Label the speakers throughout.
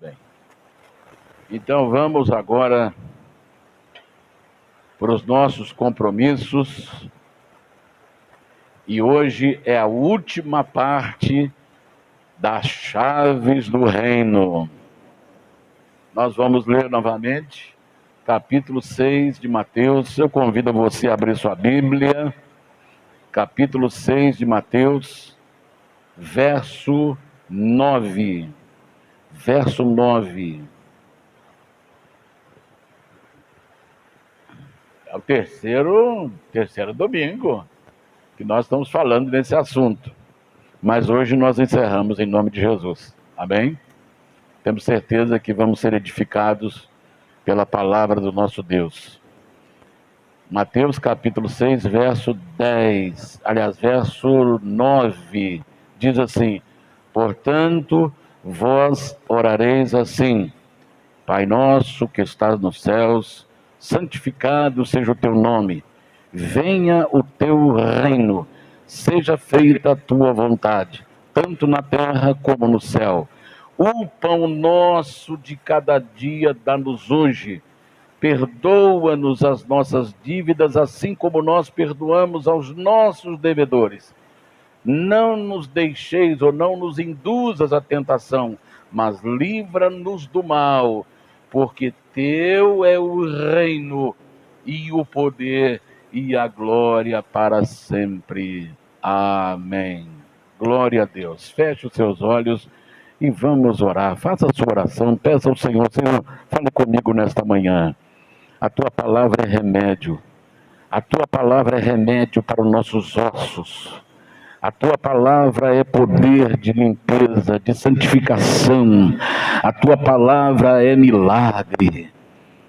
Speaker 1: Bem, então vamos agora para os nossos compromissos. E hoje é a última parte das chaves do reino. Nós vamos ler novamente capítulo 6 de Mateus. Eu convido você a abrir sua Bíblia. Capítulo 6 de Mateus, verso 9. Verso 9. É o terceiro domingo que nós estamos falando desse assunto. Mas hoje nós encerramos em nome de Jesus. Amém? Temos certeza que vamos ser edificados pela palavra do nosso Deus. Mateus capítulo 6, verso 10. Aliás, verso 9. Diz assim: portanto, vós orareis assim: Pai nosso que estás nos céus, santificado seja o teu nome. Venha o teu reino. Seja feita a tua vontade, tanto na terra como no céu. O pão nosso de cada dia dá-nos hoje. Perdoa-nos as nossas dívidas, assim como nós perdoamos aos nossos devedores. Não nos deixeis ou não nos induzas à tentação, mas livra-nos do mal, porque teu é o reino e o poder e a glória para sempre. Amém. Glória a Deus. Feche os seus olhos e vamos orar. Faça a sua oração, peça ao Senhor: Senhor, fale comigo nesta manhã. A tua palavra é remédio. A tua palavra é remédio para os nossos ossos. A tua palavra é poder de limpeza, de santificação. A tua palavra é milagre.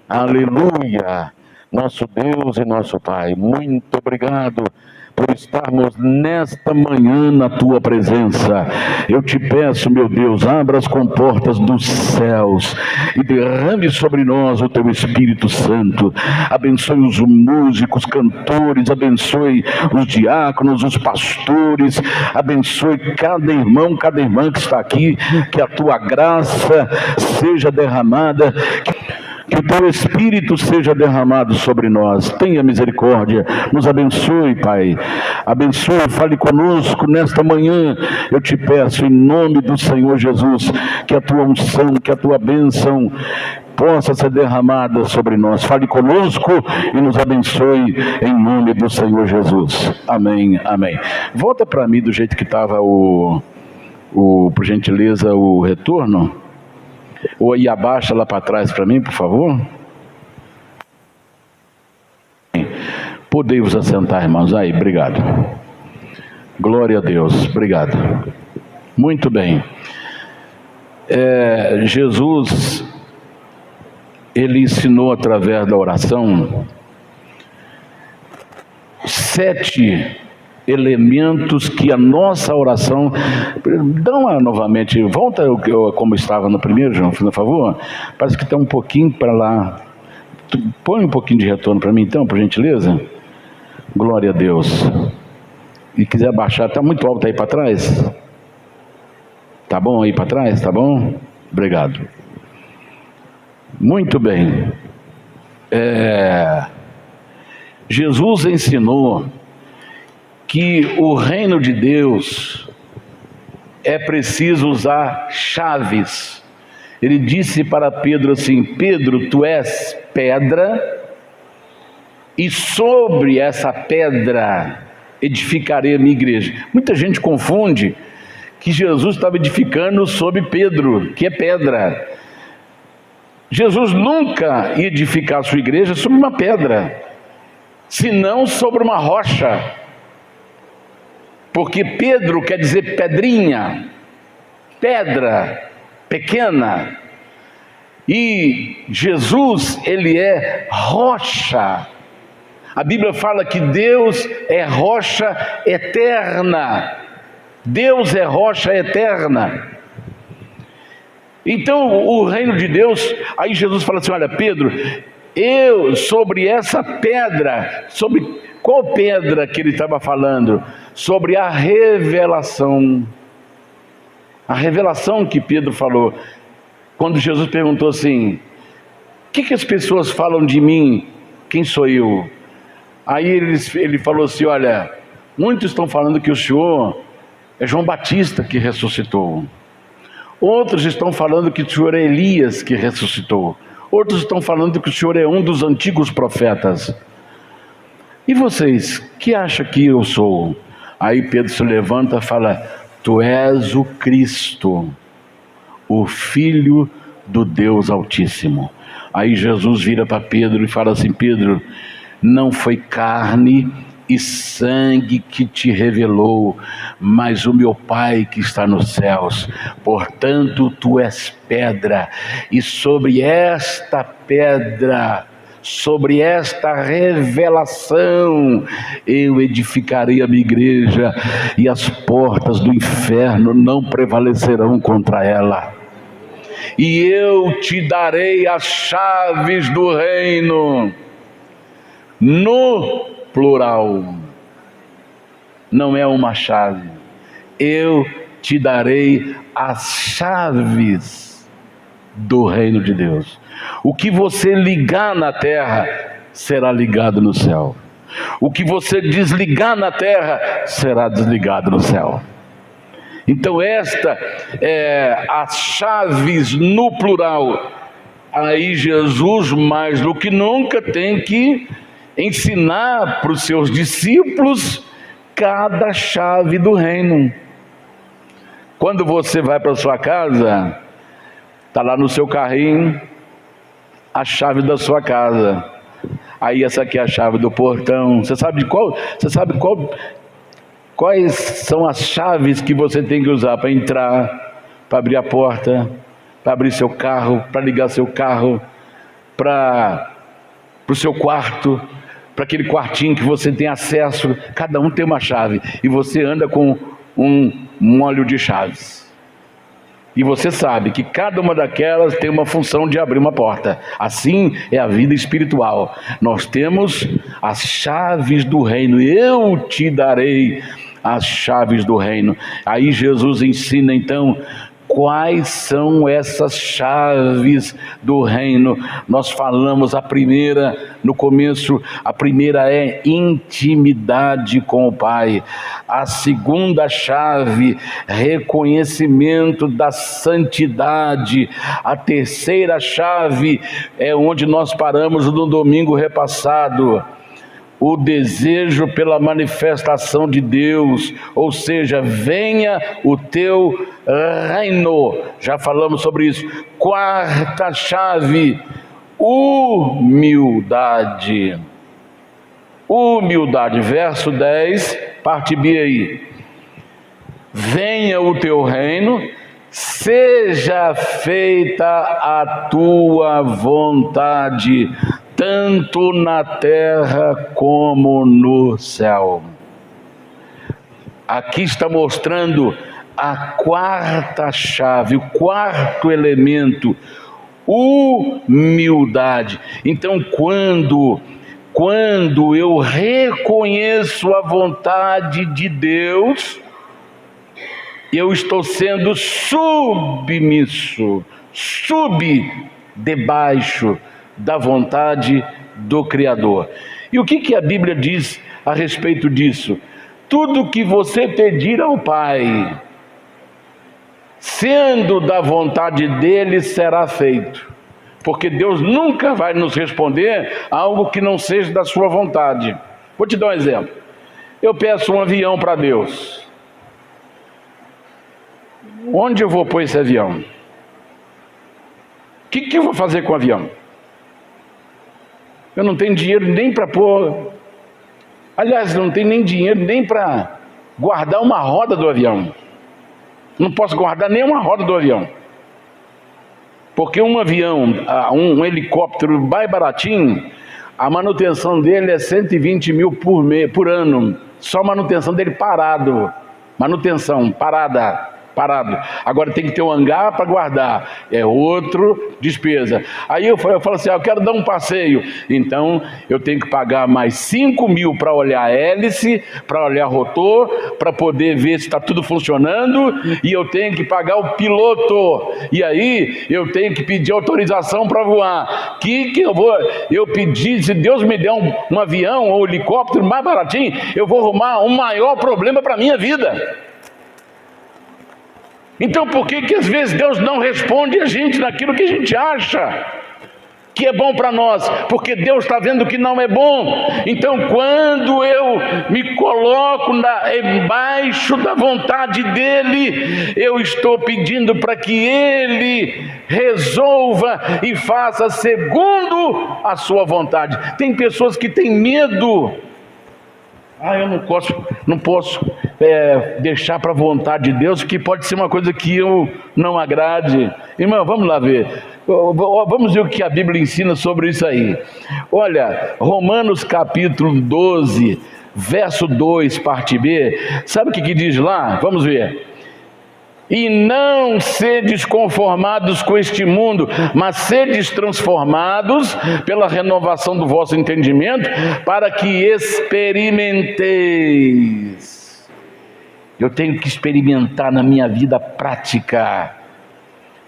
Speaker 1: Aleluia! Nosso Deus e nosso Pai, muito obrigado por estarmos nesta manhã na tua presença. Eu te peço, meu Deus, abra as comportas dos céus e derrame sobre nós o teu Espírito Santo. Abençoe os músicos, cantores, abençoe os diáconos, os pastores, abençoe cada irmão, cada irmã que está aqui, que a tua graça seja derramada, que o teu Espírito seja derramado sobre nós. Tenha misericórdia, nos abençoe, Pai. Abençoe, fale conosco nesta manhã. Eu te peço em nome do Senhor Jesus, que a tua unção, que a tua bênção possa ser derramada sobre nós. Fale conosco e nos abençoe em nome do Senhor Jesus. Amém, amém. Volta para mim do jeito que estava por gentileza, o retorno. Ou aí abaixa lá para trás para mim, por favor. Podei-vos assentar, irmãos. Aí, obrigado. Glória a Deus, obrigado. Muito bem. Jesus, ele ensinou através da oração 7 elementos que a nossa oração... Dá uma novamente, volta como estava no primeiro, João, por favor. Parece que está um pouquinho para lá. Põe um pouquinho de retorno para mim então, por gentileza. Glória a Deus. E quiser baixar, está muito alto aí para trás? Tá bom aí para trás? Tá bom? Obrigado. Muito bem. Jesus ensinou que o reino de Deus é preciso usar chaves. Ele disse para Pedro assim: Pedro, tu és pedra, e sobre essa pedra edificarei a minha igreja. Muita gente confunde que Jesus estava edificando sobre Pedro, que é pedra. Jesus nunca ia edificar a sua igreja sobre uma pedra, senão sobre uma rocha. Porque Pedro quer dizer pedrinha, pedra pequena. E Jesus, ele é rocha. A Bíblia fala que Deus é rocha eterna. Deus é rocha eterna. Então o reino de Deus, aí Jesus fala assim: olha, Pedro, eu sobre essa pedra, sobre qual pedra que ele estava falando? Sobre a revelação. A revelação que Pedro falou. quando Jesus perguntou assim: o que as pessoas falam de mim? Quem sou eu? Aí ele falou assim: olha, muitos estão falando que o Senhor é João Batista que ressuscitou. Outros estão falando que o Senhor é Elias que ressuscitou. Outros estão falando que o Senhor é um dos antigos profetas. E vocês, que acham que eu sou? Aí Pedro se levanta e fala: tu és o Cristo, o Filho do Deus Altíssimo. Aí Jesus vira para Pedro e fala assim: Pedro, não foi carne e sangue que te revelou, mas o meu Pai que está nos céus. Portanto, tu és pedra, e sobre esta pedra, sobre esta revelação, eu edificarei a minha igreja, e as portas do inferno não prevalecerão contra ela. E eu te darei as chaves do reino. No plural, não é uma chave. Eu te darei as chaves do reino de Deus. O que você ligar na terra será ligado no céu. O que você desligar na terra será desligado no céu. Então esta é as chaves no plural. Aí Jesus, mais do que nunca, tem que ensinar para os seus discípulos cada chave do reino. Quando você vai para a sua casa, está lá no seu carrinho a chave da sua casa. Aí essa aqui é a chave do portão. Você sabe quais são as chaves que você tem que usar para entrar, para abrir a porta, para abrir seu carro, para ligar seu carro, para o seu quarto, para aquele quartinho que você tem acesso. Cada um tem uma chave, e você anda com um molho de chaves. E você sabe que cada uma daquelas tem uma função de abrir uma porta. Assim é a vida espiritual. Nós temos as chaves do reino. Eu te darei as chaves do reino. Aí Jesus ensina então quais são essas chaves do reino. Nós falamos a primeira no começo. A primeira é intimidade com o Pai. A segunda chave, reconhecimento da santidade. A terceira chave é onde nós paramos no domingo repassado: o desejo pela manifestação de Deus, ou seja, venha o teu reino. Já falamos sobre isso. Quarta chave, humildade. Humildade, verso 10, parte B aí. Venha o teu reino, seja feita a tua vontade, tanto na terra como no céu. Aqui está mostrando a quarta chave, o quarto elemento: humildade. Então, quando eu reconheço a vontade de Deus, eu estou sendo submisso, debaixo da vontade do Criador. E o que a Bíblia diz a respeito disso? Tudo que você pedir ao Pai, sendo da vontade dele, será feito. Porque Deus nunca vai nos responder algo que não seja da sua vontade. Vou te dar um exemplo. Eu peço um avião para Deus. Onde eu vou pôr esse avião? O que eu vou fazer com o avião? Eu não tenho dinheiro nem para pôr. Aliás, não tenho nem dinheiro nem para guardar uma roda do avião. Não posso guardar nem uma roda do avião. Porque um avião, um helicóptero mais baratinho, a manutenção dele é 120 mil por ano. Só a manutenção dele parado. Manutenção, parada. parado. Agora tem que ter um hangar para guardar, é outro despesa. Aí eu falo assim, eu quero dar um passeio, então eu tenho que pagar mais 5 mil para olhar a hélice, para olhar rotor, para poder ver se está tudo funcionando, e eu tenho que pagar o piloto, e aí eu tenho que pedir autorização para voar. Que eu pedi, se Deus me der um avião ou um helicóptero mais baratinho, eu vou arrumar um maior problema para a minha vida. Então por que às vezes Deus não responde a gente naquilo que a gente acha que é bom para nós? Porque Deus está vendo que não é bom. Então quando eu me coloco embaixo da vontade dEle, eu estou pedindo para que Ele resolva e faça segundo a sua vontade. Tem pessoas que têm medo. Eu não posso deixar para a vontade de Deus, que pode ser uma coisa que eu não agrade. Irmão, vamos lá ver. Vamos ver o que a Bíblia ensina sobre isso aí. Olha, Romanos capítulo 12, verso 2, parte B. Sabe o que diz lá? Vamos ver. E não sedes conformados com este mundo, mas sedes transformados pela renovação do vosso entendimento, para que experimenteis. Eu tenho que experimentar na minha vida prática.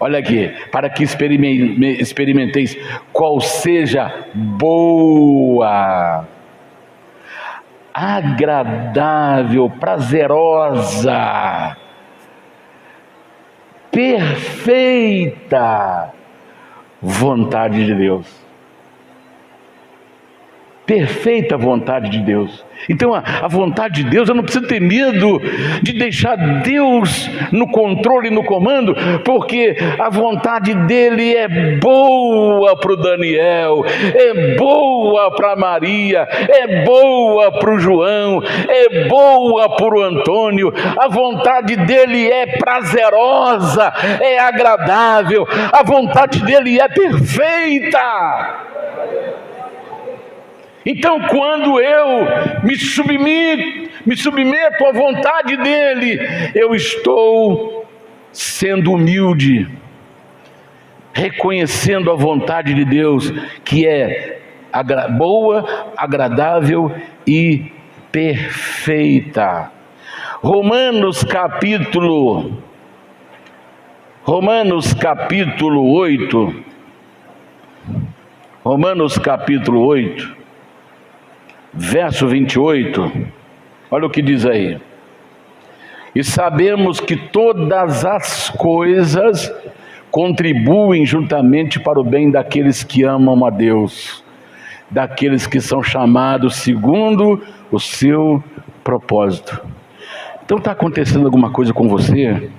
Speaker 1: Olha aqui, para que experimenteis qual seja boa, agradável, prazerosa, perfeita vontade de Deus. Perfeita vontade de Deus. Então a vontade de Deus, eu não preciso ter medo de deixar Deus no controle e no comando, porque a vontade dele é boa para o Daniel, é boa para a Maria, é boa para o João, é boa para o Antônio. A vontade dele é prazerosa, é agradável, a vontade dele é perfeita. Então quando eu me submeto à vontade dele, eu estou sendo humilde, reconhecendo a vontade de Deus, que é boa, agradável e perfeita. Romanos capítulo 8, verso 28, olha o que diz aí. E sabemos que todas as coisas contribuem juntamente para o bem daqueles que amam a Deus, daqueles que são chamados segundo o seu propósito. Então está acontecendo alguma coisa com você,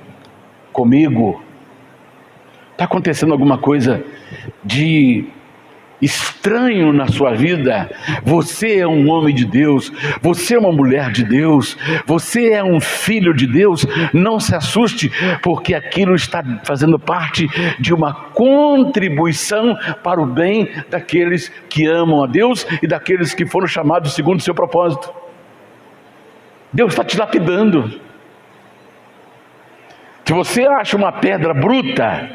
Speaker 1: comigo? Está acontecendo alguma coisa de estranho na sua vida? Você é um homem de Deus, você é uma mulher de Deus, você é um filho de Deus. Não se assuste, porque aquilo está fazendo parte de uma contribuição para o bem daqueles que amam a Deus e daqueles que foram chamados segundo o seu propósito. Deus está te lapidando. Se você acha uma pedra bruta,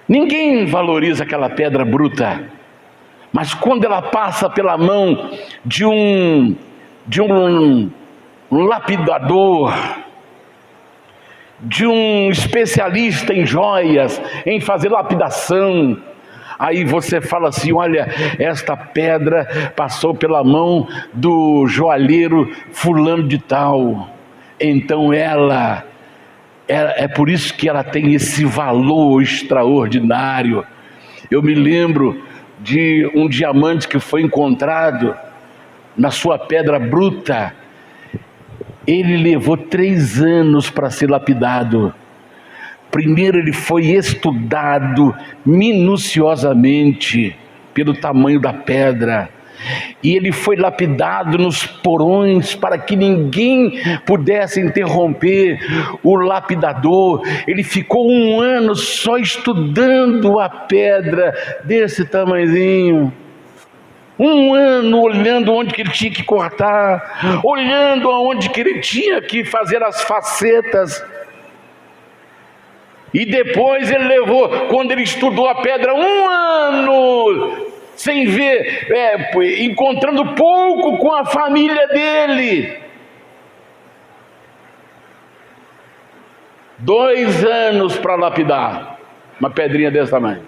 Speaker 1: ninguém valoriza aquela pedra bruta, mas quando ela passa pela mão de um lapidador, de um especialista em joias, em fazer lapidação, aí você fala assim: olha, esta pedra passou pela mão do joalheiro fulano de tal, então ela é por isso que ela tem esse valor extraordinário. Eu me lembro de um diamante que foi encontrado na sua pedra bruta. Ele levou 3 anos para ser lapidado. Primeiro ele foi estudado minuciosamente pelo tamanho da pedra, e ele foi lapidado nos porões para que ninguém pudesse interromper o lapidador. Ele ficou 1 ano só estudando a pedra desse tamanhozinho. Um ano olhando onde que ele tinha que cortar, olhando aonde que ele tinha que fazer as facetas. E depois ele levou, quando ele estudou a pedra, um ano sem ver, encontrando pouco com a família dele. 2 anos para lapidar uma pedrinha desse tamanho.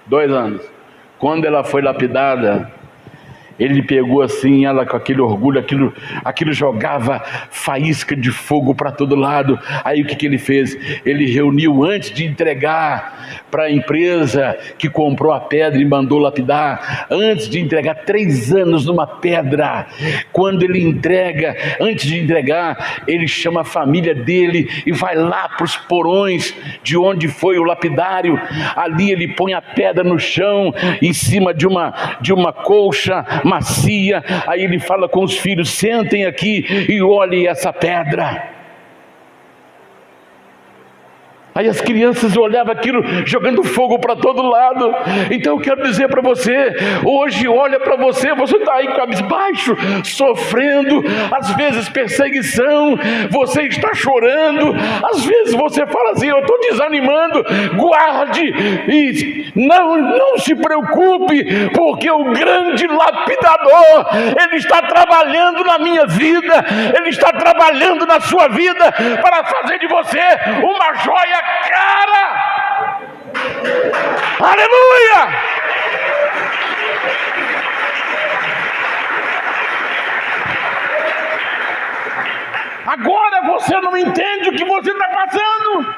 Speaker 1: 2 anos. Quando ela foi lapidada, ele pegou assim, ela com aquele orgulho, aquilo jogava faísca de fogo para todo lado. Aí o que ele fez? Ele reuniu antes de entregar para a empresa que comprou a pedra e mandou lapidar, antes de entregar 3 anos numa pedra. Quando ele entrega, antes de entregar, ele chama a família dele e vai lá para os porões de onde foi o lapidário. Ali ele põe a pedra no chão, em cima de uma colcha macia. Aí ele fala com os filhos: sentem aqui e olhem essa pedra. Aí as crianças olhavam aquilo, jogando fogo para todo lado. Então eu quero dizer para você, hoje olha para você, você está aí cabisbaixo, sofrendo, às vezes perseguição, você está chorando, às vezes você fala assim: eu estou desanimando. Guarde e não se preocupe, porque o grande lapidador, ele está trabalhando na minha vida, ele está trabalhando na sua vida, para fazer de você uma joia cara. Aleluia! Agora você não entende o que você está passando.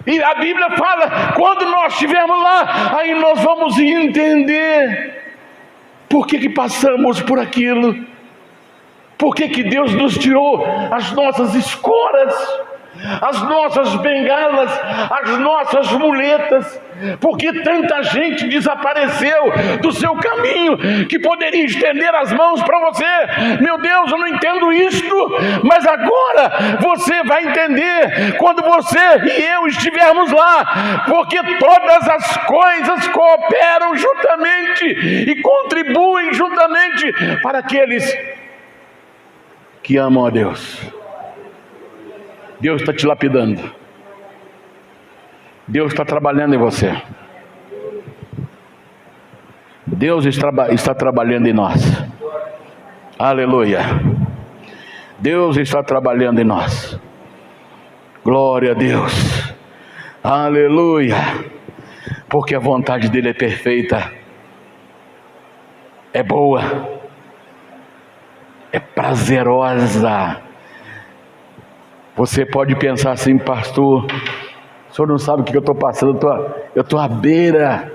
Speaker 1: E a Bíblia fala, quando nós estivermos lá, aí nós vamos entender por que passamos por aquilo, por que Deus nos tirou as nossas escoras, as nossas bengalas, as nossas muletas, porque tanta gente desapareceu do seu caminho, que poderia estender as mãos para você. Meu Deus, eu não entendo isto, mas agora você vai entender quando você e eu estivermos lá, porque todas as coisas cooperam juntamente e contribuem juntamente para aqueles que amam a Deus. Deus está te lapidando. Deus está trabalhando em você. Deus está trabalhando em nós. Aleluia. Deus está trabalhando em nós. Glória a Deus. Aleluia. Porque a vontade dele é perfeita, é boa, é prazerosa. Você pode pensar assim: pastor, o senhor não sabe o que eu estou passando, eu estou à beira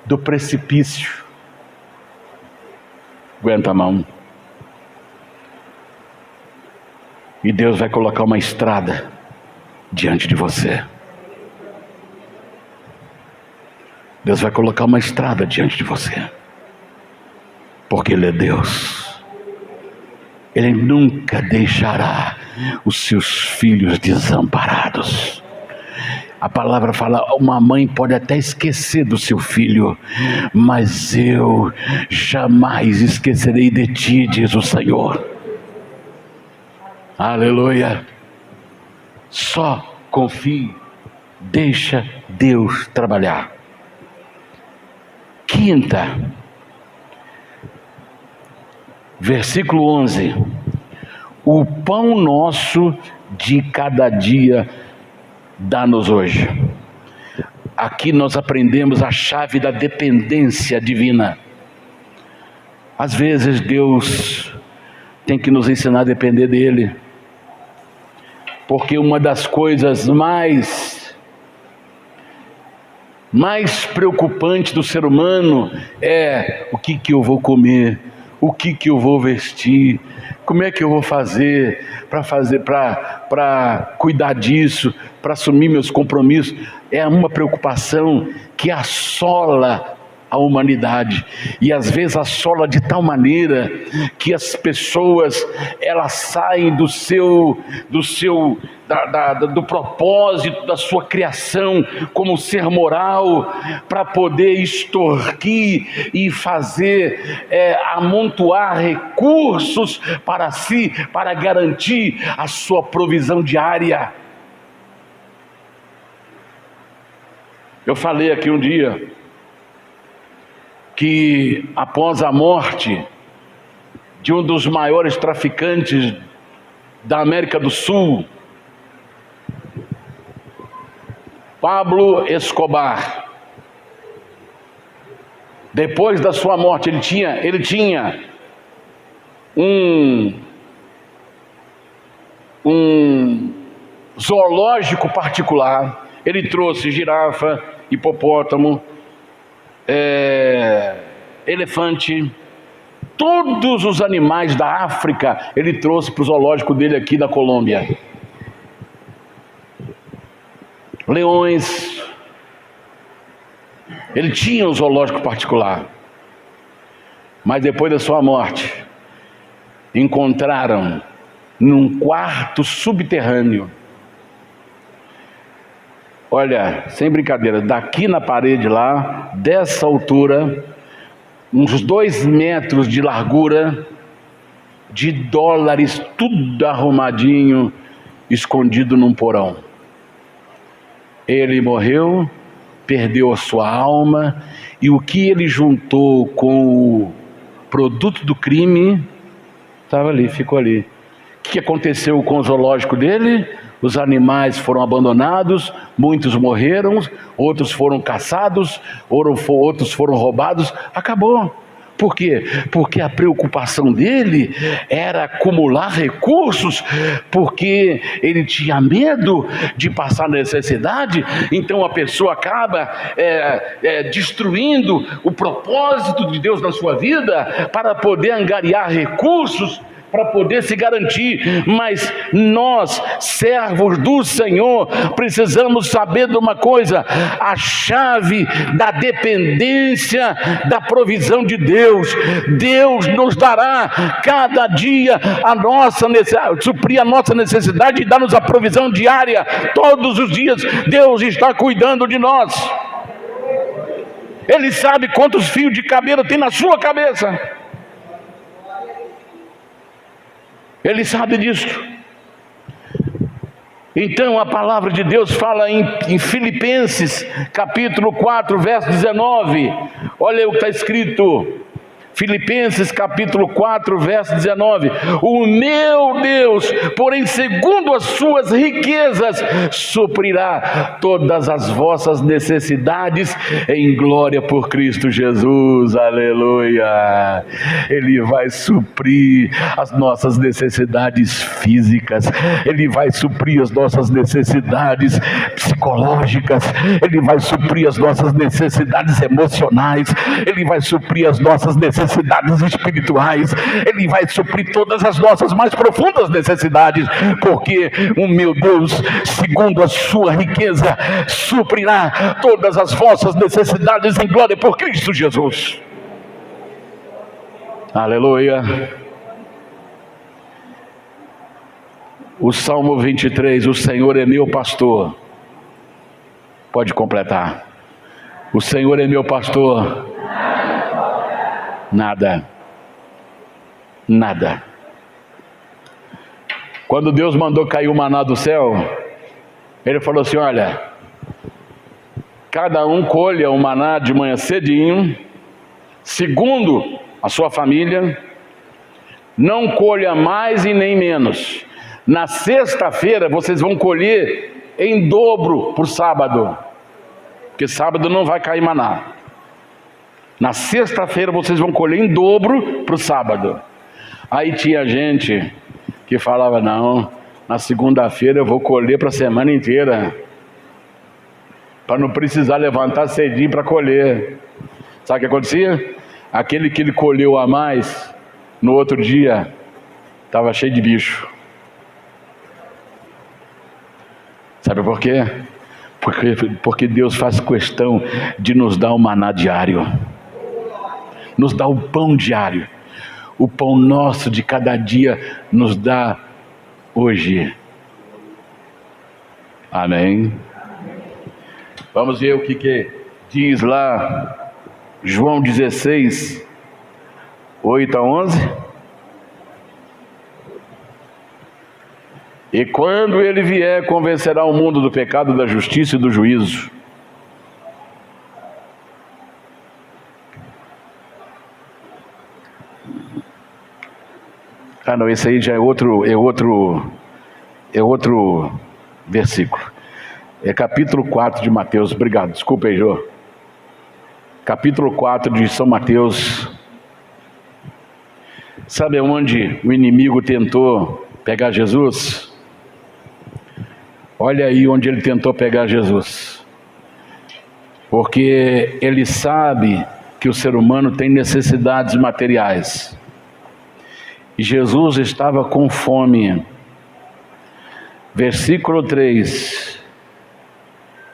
Speaker 1: do precipício. Aguenta a mão. E Deus vai colocar uma estrada diante de você. Deus vai colocar uma estrada diante de você. Porque Ele é Deus. Ele nunca deixará os seus filhos desamparados. A palavra fala: uma mãe pode até esquecer do seu filho, mas eu jamais esquecerei de ti, diz o Senhor. Aleluia. Só confie, deixa Deus trabalhar. Quinta, versículo 11: o pão nosso de cada dia dá-nos hoje. Aqui nós aprendemos a chave da dependência divina. Às vezes Deus tem que nos ensinar a depender dele, porque uma das coisas mais preocupantes do ser humano é: o que eu vou comer, o que eu vou vestir, como é que eu vou fazer para cuidar disso, para assumir meus compromissos. É uma preocupação que assola a humanidade, e às vezes assola de tal maneira que as pessoas elas saem do propósito da sua criação como ser moral, para poder extorquir e fazer amontoar recursos para si, para garantir a sua provisão diária. Eu falei aqui um dia que após a morte de um dos maiores traficantes da América do Sul, Pablo Escobar, depois da sua morte, ele tinha um zoológico particular. Ele trouxe girafa, hipopótamo, elefante, todos os animais da África ele trouxe para o zoológico dele aqui da Colômbia. Leões. Ele tinha um zoológico particular. Mas depois da sua morte, encontraram num quarto subterrâneo, olha, sem brincadeira, daqui na parede lá, dessa altura, uns 2 metros de largura, de dólares, tudo arrumadinho, escondido num porão. Ele morreu, perdeu a sua alma, e o que ele juntou com o produto do crime, estava ali, ficou ali. O que aconteceu com o zoológico dele? Os animais foram abandonados, muitos morreram, outros foram caçados, outros foram roubados, acabou. Por quê? Porque a preocupação dele era acumular recursos, porque ele tinha medo de passar necessidade. Então a pessoa acaba destruindo o propósito de Deus na sua vida para poder angariar recursos, para poder se garantir. Mas nós, servos do Senhor, precisamos saber de uma coisa: a chave da dependência da provisão de Deus. Deus nos dará cada dia suprir a nossa necessidade e dar-nos a provisão diária. Todos os dias Deus está cuidando de nós. Ele sabe quantos fios de cabelo tem na sua cabeça. Ele sabe disso. Então a palavra de Deus fala em Filipenses capítulo 4, verso 19. Olha o que está escrito. Filipenses capítulo 4, verso 19. O meu Deus, porém, segundo as suas riquezas, suprirá todas as vossas necessidades em glória por Cristo Jesus. Aleluia. Ele vai suprir as nossas necessidades físicas, Ele vai suprir as nossas necessidades psicológicas, Ele vai suprir as nossas necessidades emocionais, Ele vai suprir as nossas necessidades espirituais, Ele vai suprir todas as nossas mais profundas necessidades, porque o meu Deus, segundo a sua riqueza, suprirá todas as vossas necessidades em glória por Cristo Jesus. Aleluia. O Salmo 23, o Senhor é meu pastor. Pode completar. O Senhor é meu pastor. Nada. Quando Deus mandou cair o maná do céu, Ele falou assim: olha, cada um colha o maná de manhã cedinho, segundo a sua família, não colha mais e nem menos. Na sexta-feira vocês vão colher em dobro para o sábado, porque sábado não vai cair maná. Na sexta-feira vocês vão colher em dobro para o sábado. Aí tinha gente que falava: não, na segunda-feira eu vou colher para a semana inteira, para não precisar levantar cedinho para colher. Sabe o que acontecia? Aquele que ele colheu a mais, no outro dia estava cheio de bicho. Sabe por quê? Porque Deus faz questão de nos dar o maná diário. nos dá o pão diário. O pão nosso de cada dia nos dá hoje. Amém? Vamos ver o que diz lá, João 16, 8 a 11. E quando ele vier, convencerá o mundo do pecado, da justiça e do juízo. Ah, não, esse aí já é outro versículo. É capítulo 4 de Mateus. Obrigado, desculpa aí, Jô. Capítulo 4 de São Mateus. Sabe onde o inimigo tentou pegar Jesus? Olha aí onde ele tentou pegar Jesus. Porque ele sabe que o ser humano tem necessidades materiais. E Jesus estava com fome. Versículo 3.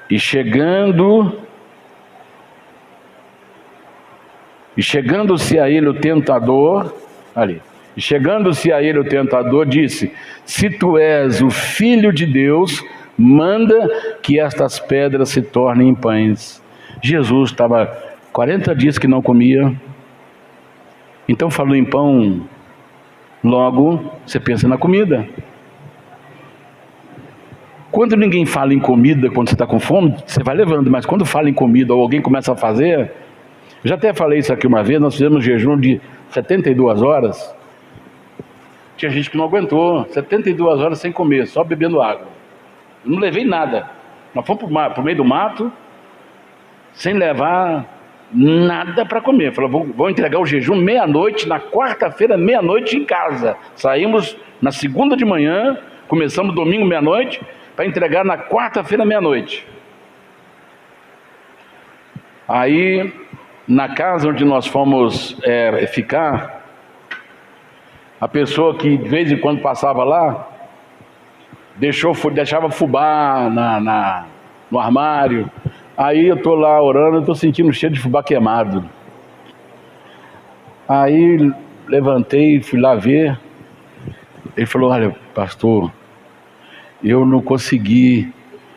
Speaker 1: E chegando-se a ele o tentador, disse: se tu és o Filho de Deus, manda que estas pedras se tornem em pães. Jesus estava 40 dias que não comia. Então falou em pão, logo você pensa na comida. Quando ninguém fala em comida, quando você está com fome, você vai levando. Mas quando fala em comida ou alguém começa a fazer... Eu já até falei isso aqui uma vez, nós fizemos jejum de 72 horas. Tinha gente que não aguentou, 72 horas sem comer, só bebendo água. Eu não levei nada. Nós fomos para o meio do mato, sem levar nada para comer. Falou, vou entregar o jejum meia-noite, na quarta-feira, meia-noite em casa. Saímos na segunda de manhã, começamos domingo meia-noite, para entregar na quarta-feira, meia-noite. Aí, na casa onde nós fomos ficar, a pessoa que de vez em quando passava lá, deixava fubá no armário. Aí eu estou lá orando, eu estou sentindo um cheiro de fubá queimado. Aí levantei, fui lá ver. Ele falou, olha, pastor, eu não consegui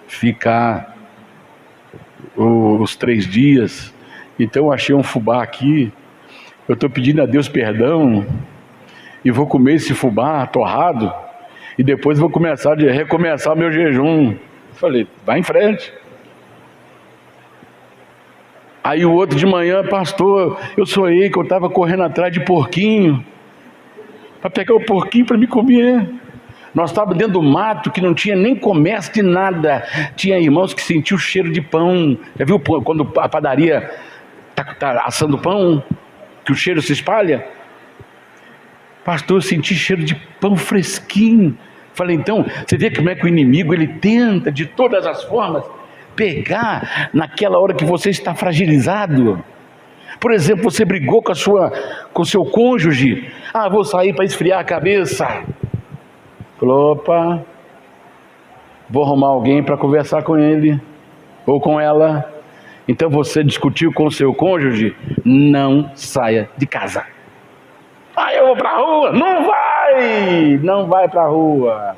Speaker 1: ficar os 3 dias, então eu achei um fubá aqui, eu estou pedindo a Deus perdão, e vou comer esse fubá torrado, e depois vou recomeçar o meu jejum. Falei, vai em frente. Aí o outro de manhã, pastor, eu sonhei que eu estava correndo atrás de porquinho, para pegar o porquinho para me comer. Nós estávamos dentro do mato, que não tinha nem comércio de nada. Tinha irmãos que sentiam o cheiro de pão. Já viu quando a padaria está assando pão, que o cheiro se espalha? Pastor, eu senti cheiro de pão fresquinho. Falei, então, você vê como é que o inimigo, ele tenta de todas as formas pegar naquela hora que você está fragilizado. Por exemplo, você brigou com seu cônjuge. Ah, vou sair para esfriar a cabeça. Falou, opa, vou arrumar alguém para conversar com ele ou com ela. Então você discutiu com o seu cônjuge, não saia de casa. Ah, eu vou para a rua. Não vai para a rua.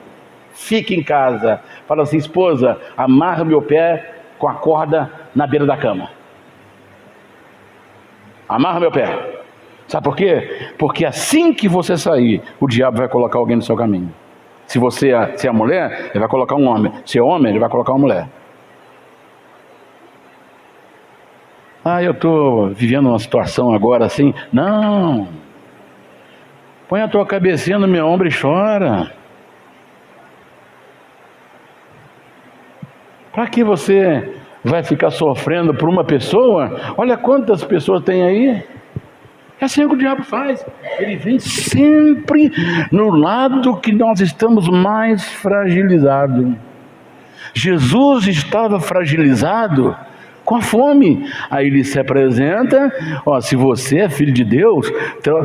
Speaker 1: Fique em casa. Fala assim, esposa, amarra meu pé com a corda na beira da cama. Amarra meu pé. Sabe por quê? Porque assim que você sair, o diabo vai colocar alguém no seu caminho. Se você é mulher, ele vai colocar um homem. Se é homem, ele vai colocar uma mulher. Ah, eu estou vivendo uma situação agora assim. Não. Põe a tua cabecinha no meu ombro e chora. Para que você vai ficar sofrendo por uma pessoa? Olha quantas pessoas tem aí. É assim que o diabo faz. Ele vem sempre no lado que nós estamos mais fragilizados. Jesus estava fragilizado com a fome. Aí ele se apresenta, ó, se você é filho de Deus,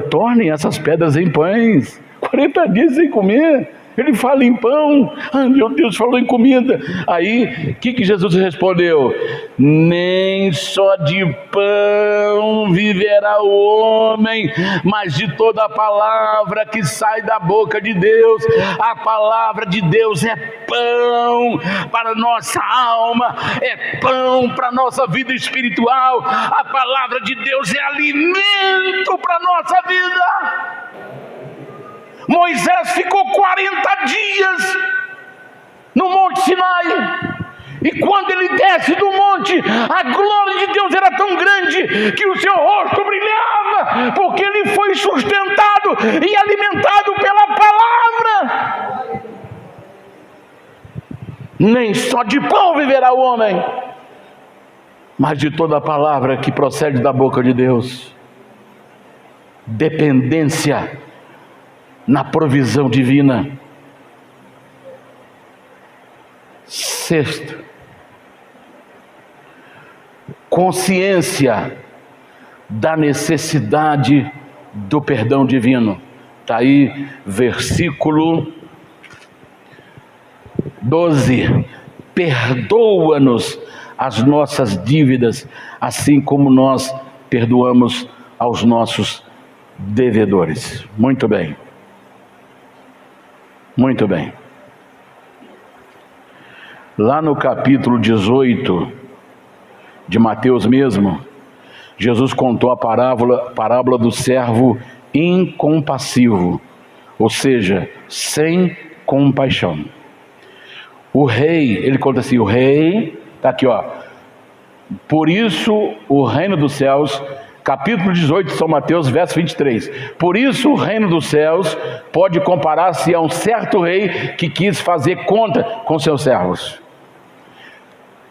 Speaker 1: torne essas pedras em pães. 40 dias sem comer. ele fala em pão. Ah, meu Deus, falou em comida. Aí, o que Jesus respondeu? Nem só de pão viverá o homem, mas de toda a palavra que sai da boca de Deus. A palavra de Deus é pão para a nossa alma, é pão para a nossa vida espiritual. A palavra de Deus é alimento para a nossa vida. Moisés ficou 40 dias no Monte Sinai, e quando ele desce do monte, a glória de Deus era tão grande que o seu rosto brilhava, porque ele foi sustentado e alimentado pela palavra. Nem só de pão viverá o homem, mas de toda a palavra que procede da boca de Deus. Dependência na provisão divina. Sexto, consciência da necessidade do perdão divino. Está aí, versículo 12. Perdoa-nos as nossas dívidas, assim como nós perdoamos aos nossos devedores. Muito bem. Muito bem. Lá no capítulo 18 de Mateus mesmo, Jesus contou a parábola do servo incompassivo, ou seja, sem compaixão. O rei, ele conta assim, o rei, está aqui ó, por isso o reino dos céus, capítulo 18 de São Mateus, verso 23. Por isso o reino dos céus pode comparar-se a um certo rei que quis fazer conta com seus servos.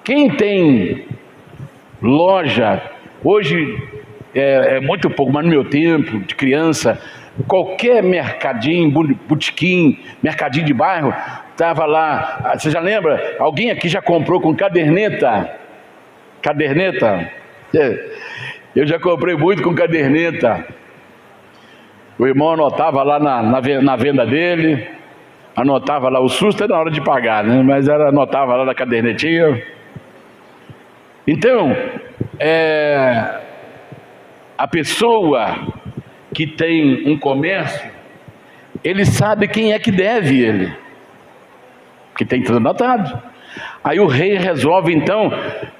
Speaker 1: Quem tem loja, hoje é muito pouco, mas no meu tempo, de criança, qualquer mercadinho, botequim, mercadinho de bairro, estava lá, você já lembra? Alguém aqui já comprou com caderneta? Caderneta? Eu já comprei muito com caderneta. O irmão anotava lá na venda dele, anotava lá, o susto era na hora de pagar, né? Mas anotava lá na cadernetinha. Então, a pessoa que tem um comércio, ele sabe quem é que deve ele, que tem tudo anotado. Aí o rei resolve então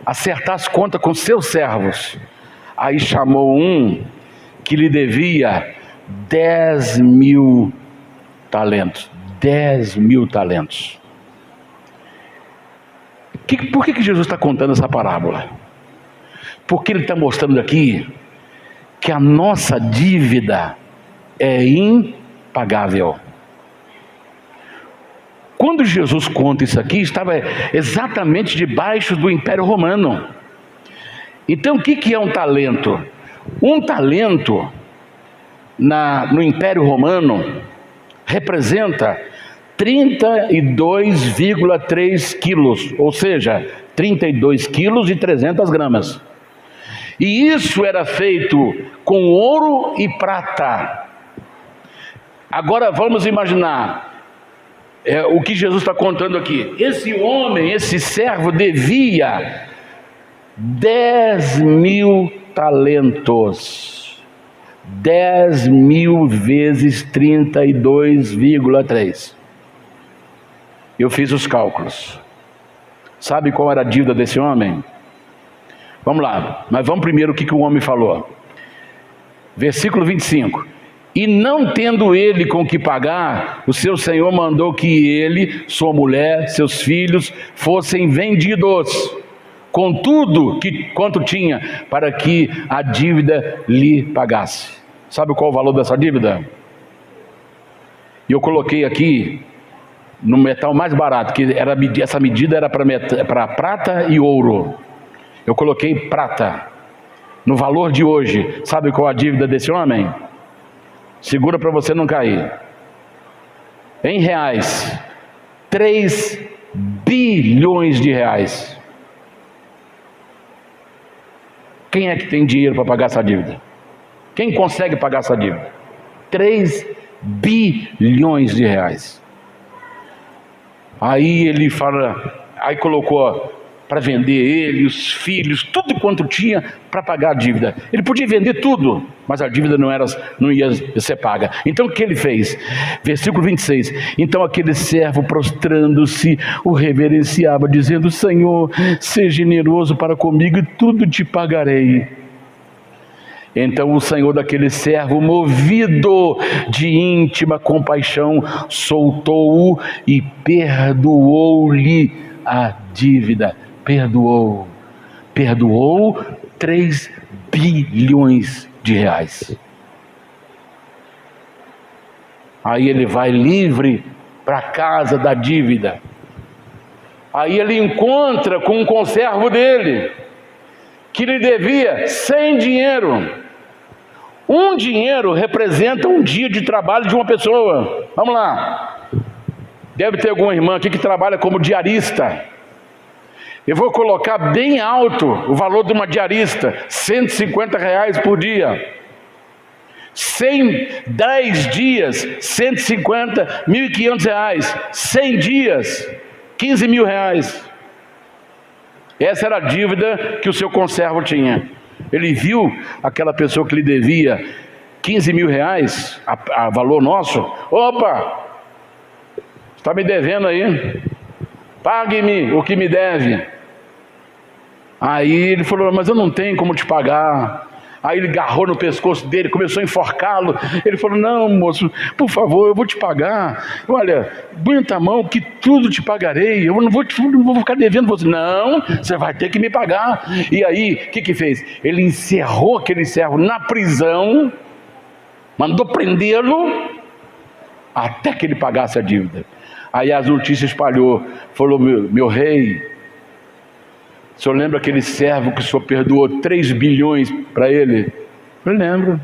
Speaker 1: acertar as contas com seus servos. Aí chamou um que lhe devia 10.000 talentos. 10.000 talentos. Por que Jesus está contando essa parábola? Porque ele está mostrando aqui que a nossa dívida é impagável. Quando Jesus conta isso aqui, estava exatamente debaixo do Império Romano. Então o que é um talento? Um talento no Império Romano representa 32,3 quilos, ou seja, 32 quilos e 300 gramas. E isso era feito com ouro e prata. Agora vamos imaginar o que Jesus está contando aqui. Esse homem, esse servo devia 10.000 talentos. 10.000 vezes 32,3. Eu fiz os cálculos. Sabe qual era a dívida desse homem? Vamos lá, mas vamos primeiro o que o homem falou. Versículo 25. E não tendo ele com que pagar, o seu senhor mandou que ele, sua mulher, seus filhos fossem vendidos, com tudo quanto tinha, para que a dívida lhe pagasse. Sabe qual o valor dessa dívida? E eu coloquei aqui no metal mais barato, que essa medida era para prata e ouro. Eu coloquei prata. No valor de hoje, sabe qual a dívida desse homem? Segura para você não cair. Em reais, 3 bilhões de reais. Quem é que tem dinheiro para pagar essa dívida? Quem consegue pagar essa dívida? 3 bilhões de reais. Aí ele fala, aí colocou para vender ele, os filhos, tudo quanto tinha para pagar a dívida. Ele podia vender tudo, mas a dívida não ia ser paga. Então o que ele fez? Versículo 26. Então aquele servo, prostrando-se, o reverenciava, dizendo: Senhor, seja generoso para comigo e tudo te pagarei. Então o senhor daquele servo, movido de íntima compaixão, soltou-o e perdoou-lhe a dívida. Perdoou 3 bilhões de reais. Aí ele vai livre para a casa da dívida. Aí ele encontra com um conservo dele, que lhe devia 100 dinheiro. Um dinheiro representa um dia de trabalho de uma pessoa. Vamos lá. Deve ter alguma irmã aqui que trabalha como diarista. Eu vou colocar bem alto o valor de uma diarista: R$150 por dia. 10 dias, 150, R$1.500. 100 dias, R$15.000. Essa era a dívida que o seu conservo tinha. Ele viu aquela pessoa que lhe devia R$15.000, a valor nosso. Opa, está me devendo aí, pague-me o que me deve. Aí ele falou: mas eu não tenho como te pagar. Aí ele agarrou no pescoço dele, começou a enforcá-lo. Ele falou: não, moço, por favor, eu vou te pagar. Olha, aguenta a mão que tudo te pagarei. Eu não vou ficar devendo você. Não, você vai ter que me pagar. E aí, o que fez? Ele encerrou aquele servo na prisão, mandou prendê-lo até que ele pagasse a dívida. Aí as notícias espalhou, falou: meu rei, o senhor lembra aquele servo que o senhor perdoou 3 bilhões para ele? Eu lembro.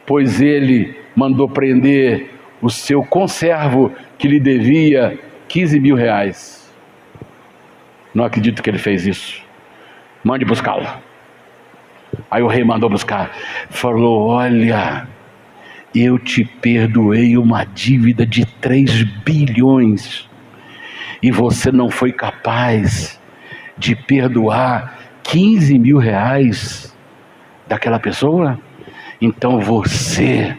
Speaker 1: Pois ele mandou prender o seu conservo que lhe devia R$15.000. Não acredito que ele fez isso. Mande buscá-lo. Aí o rei mandou buscar. Falou: olha, eu te perdoei uma dívida de 3 bilhões e você não foi capaz de perdoar R$15.000 daquela pessoa. Então você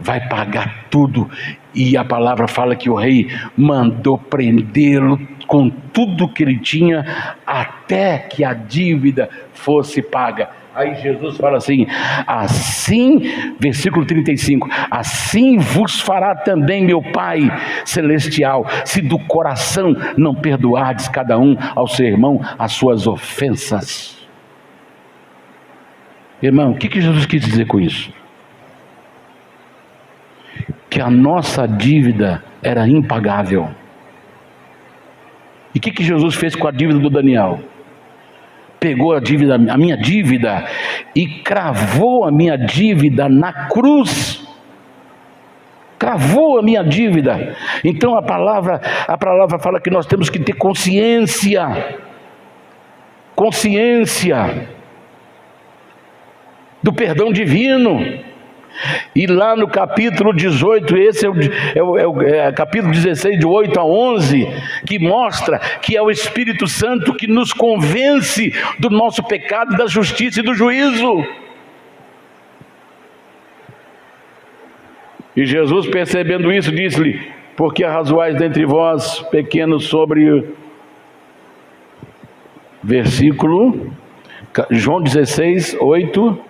Speaker 1: vai pagar tudo. E a palavra fala que o rei mandou prendê-lo com tudo que ele tinha até que a dívida fosse paga. Aí Jesus fala assim: assim, versículo 35, assim vos fará também meu Pai Celestial, se do coração não perdoardes cada um ao seu irmão as suas ofensas. Irmão, o que Jesus quis dizer com isso? Que a nossa dívida era impagável. E o que Jesus fez com a dívida do Daniel? Pegou a minha dívida e cravou a minha dívida na cruz. Cravou a minha dívida. Então a palavra fala que nós temos que ter consciência do perdão divino. E lá no capítulo 18, esse é capítulo 16, de 8 a 11, que mostra que é o Espírito Santo que nos convence do nosso pecado, da justiça e do juízo. E Jesus, percebendo isso, disse-lhe: porque arrazoais dentre vós pequenos sobre... Versículo João 16, 8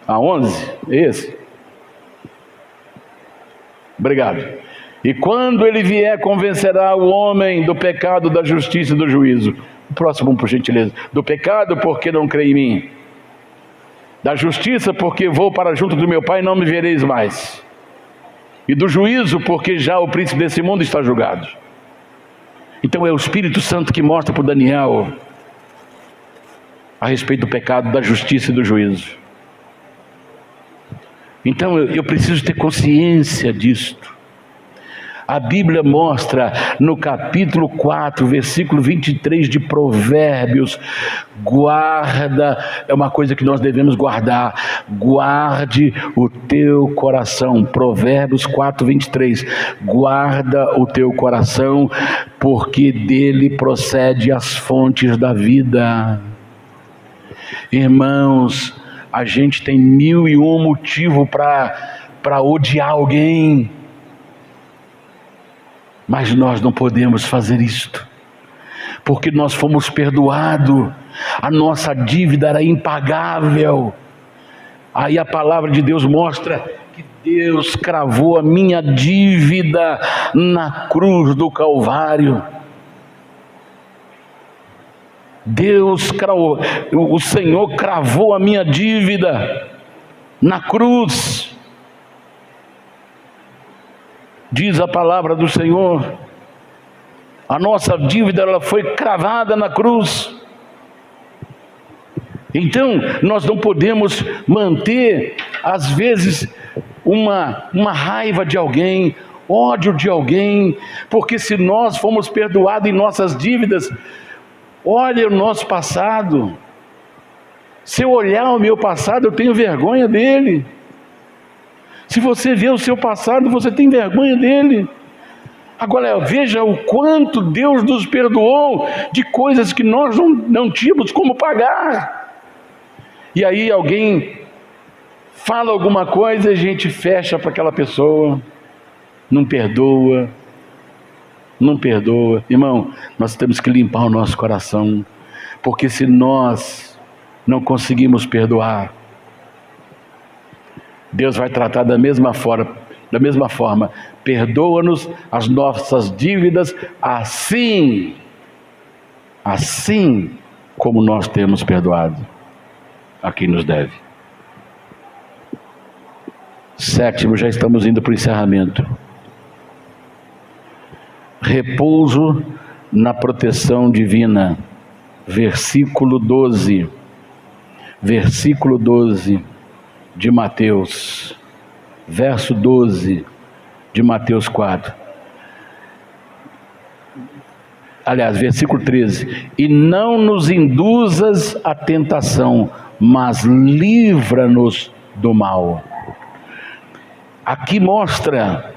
Speaker 1: a 11, esse. Obrigado. E quando ele vier, convencerá o homem do pecado, da justiça e do juízo. O próximo, por gentileza. Do pecado, porque não crê em mim. Da justiça, porque vou para junto do meu Pai e não me vereis mais. E do juízo, porque já o príncipe desse mundo está julgado. Então é o Espírito Santo que mostra para o Daniel a respeito do pecado, da justiça e do juízo. Então eu preciso ter consciência disto. A Bíblia mostra no capítulo 4, versículo 23 de Provérbios, guarda, é uma coisa que nós devemos guardar, guarde o teu coração. Provérbios 4, 23, guarda o teu coração, porque dele procede as fontes da vida. Irmãos, a gente tem 1001 motivo para odiar alguém, mas nós não podemos fazer isto, porque nós fomos perdoados, a nossa dívida era impagável. Aí a palavra de Deus mostra que Deus cravou a minha dívida na cruz do Calvário. O Senhor cravou a minha dívida na cruz. Diz a palavra do Senhor, a nossa dívida ela foi cravada na cruz. Então nós não podemos manter às vezes uma raiva de alguém, ódio de alguém, porque se nós fomos perdoados em nossas dívidas, olha o nosso passado. Se eu olhar o meu passado, eu tenho vergonha dele. Se você vê o seu passado, você tem vergonha dele. Agora veja o quanto Deus nos perdoou de coisas que nós não tínhamos como pagar. E aí alguém fala alguma coisa e a gente fecha para aquela pessoa, não perdoa. Irmão, nós temos que limpar o nosso coração, porque se nós não conseguimos perdoar, Deus vai tratar da mesma forma, perdoa-nos as nossas dívidas, assim como nós temos perdoado a quem nos deve. Sétimo, já estamos indo para o encerramento. Repouso na proteção divina. Versículo 12 de Mateus, verso 12 de Mateus 4. Aliás, versículo 13. E não nos induzas à tentação, mas livra-nos do mal. Aqui mostra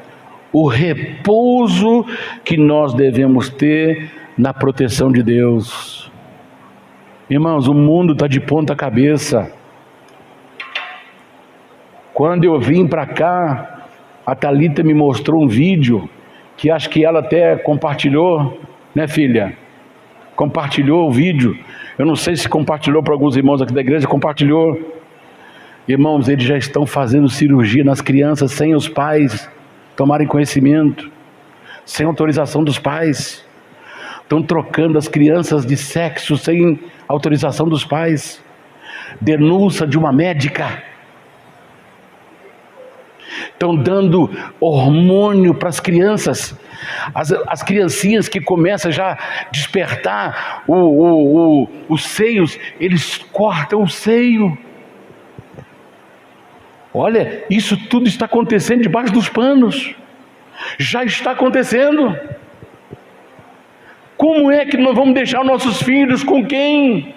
Speaker 1: o repouso que nós devemos ter na proteção de Deus. Irmãos, o mundo está de ponta cabeça. Quando eu vim para cá, a Thalita me mostrou um vídeo, que acho que ela até compartilhou, né, filha? Compartilhou o vídeo. Eu não sei se compartilhou para alguns irmãos aqui da igreja, compartilhou. Irmãos, eles já estão fazendo cirurgia nas crianças sem os pais tomarem conhecimento, sem autorização dos pais. Estão trocando as crianças de sexo sem autorização dos pais. Denúncia de uma médica. Estão dando hormônio para as crianças. As criancinhas que começam já a despertar os seios, eles cortam o seio. Olha, isso tudo está acontecendo debaixo dos panos. Já está acontecendo. Como é que nós vamos deixar nossos filhos com quem?